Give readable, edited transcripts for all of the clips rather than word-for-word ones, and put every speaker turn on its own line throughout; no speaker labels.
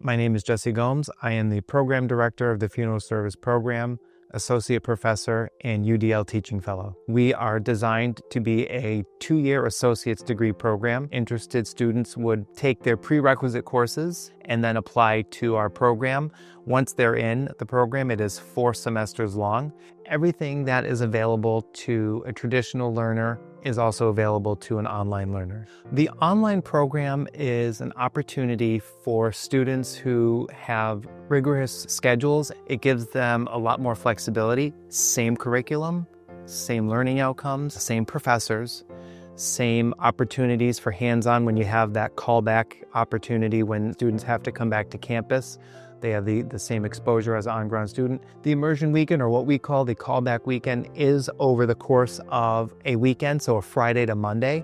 My name is Jesse Gomes. I am the Program Director of the Funeral Service Program, Associate Professor, and UDL Teaching Fellow. We are designed to be a 2-year associate's degree program. Interested students would take their prerequisite courses and then apply to our program. Once they're in the program, it is 4 semesters long. Everything that is available to a traditional learner is also available to an online learner. The online program is an opportunity for students who have rigorous schedules. It gives them a lot more flexibility. Same curriculum, same learning outcomes, same professors, same opportunities for hands-on when you have that callback opportunity when students have to come back to campus. They have the same exposure as an on-ground student. The immersion weekend, or what we call the callback weekend, is over the course of a weekend, so a Friday to Monday.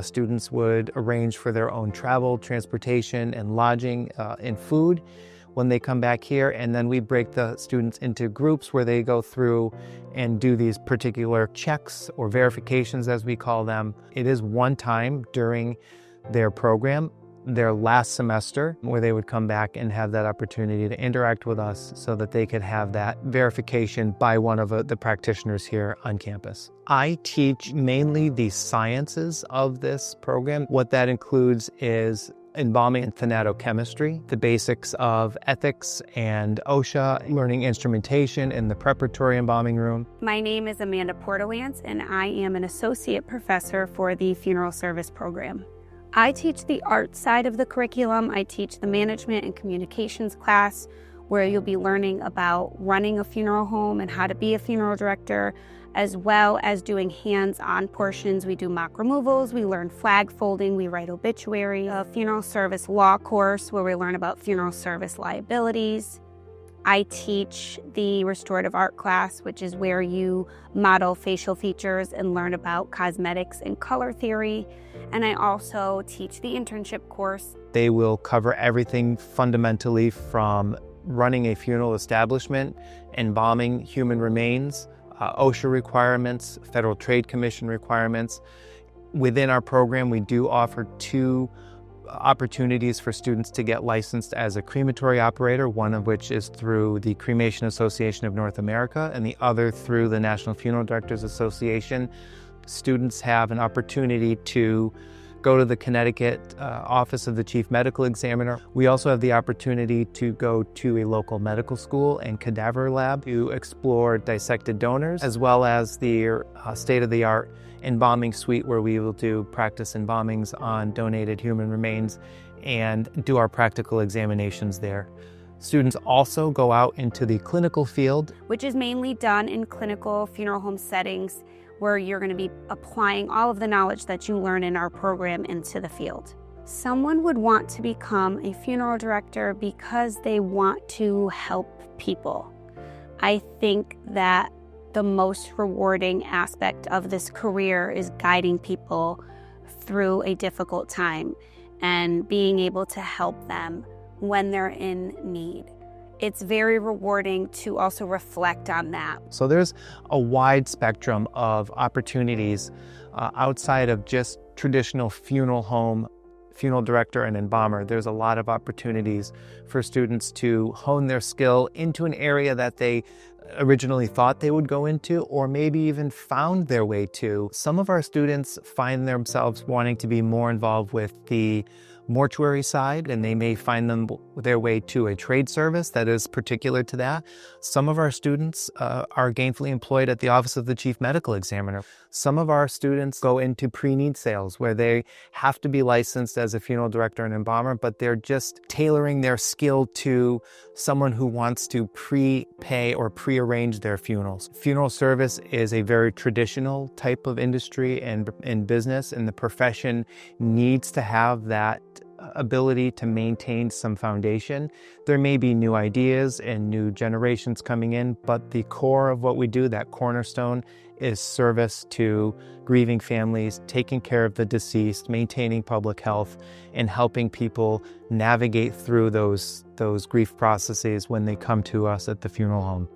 Students would arrange for their own travel, transportation, and lodging and food when they come back here, and then we break the students into groups where they go through and do these particular checks or verifications, as we call them. It is one time during their program, their last semester, where they would come back and have that opportunity to interact with us so that they could have that verification by one of the practitioners here on campus. I teach mainly the sciences of this program. What that includes is embalming and thanatochemistry, the basics of ethics and OSHA, learning instrumentation in the preparatory embalming room.
My name is Amanda Portelance, and I am an associate professor for the funeral service program. I teach the art side of the curriculum. I teach the management and communications class, where you'll be learning about running a funeral home and how to be a funeral director, as well as doing hands-on portions. We do mock removals, we learn flag folding, we write obituary, a funeral service law course where we learn about funeral service liabilities. I teach the restorative art class, which is where you model facial features and learn about cosmetics and color theory. And I also teach the internship course.
They will cover everything fundamentally from running a funeral establishment, embalming human remains, OSHA requirements, Federal Trade Commission requirements. Within our program, we do offer 2 opportunities for students to get licensed as a crematory operator, one of which is through the Cremation Association of North America and the other through the National Funeral Directors Association. Students have an opportunity to go to the Connecticut Office of the Chief Medical Examiner. We also have the opportunity to go to a local medical school and cadaver lab to explore dissected donors, as well as the state-of-the-art embalming suite, where we will do practice embalmings on donated human remains and do our practical examinations there. Students also go out into the clinical field,
which is mainly done in clinical funeral home settings, where you're going to be applying all of the knowledge that you learn in our program into the field. Someone would want to become a funeral director because they want to help people. I think that the most rewarding aspect of this career is guiding people through a difficult time and being able to help them when they're in need. It's very rewarding to also reflect on that.
So there's a wide spectrum of opportunities outside of just traditional funeral home, funeral director, and embalmer. There's a lot of opportunities for students to hone their skill into an area that they originally thought they would go into, or maybe even found their way to. Some of our students find themselves wanting to be more involved with the mortuary side, and they may find their way to a trade service that is particular to that. Some of our students are gainfully employed at the Office of the Chief Medical Examiner. Some of our students go into pre-need sales, where they have to be licensed as a funeral director and embalmer, but they're just tailoring their skill to someone who wants to prepay or prearrange their funerals. Funeral service is a very traditional type of industry and business, and the profession needs to have that ability to maintain some foundation. There may be new ideas and new generations coming in, but the core of what we do, that cornerstone, is service to grieving families, taking care of the deceased, maintaining public health, and helping people navigate through those grief processes when they come to us at the funeral home.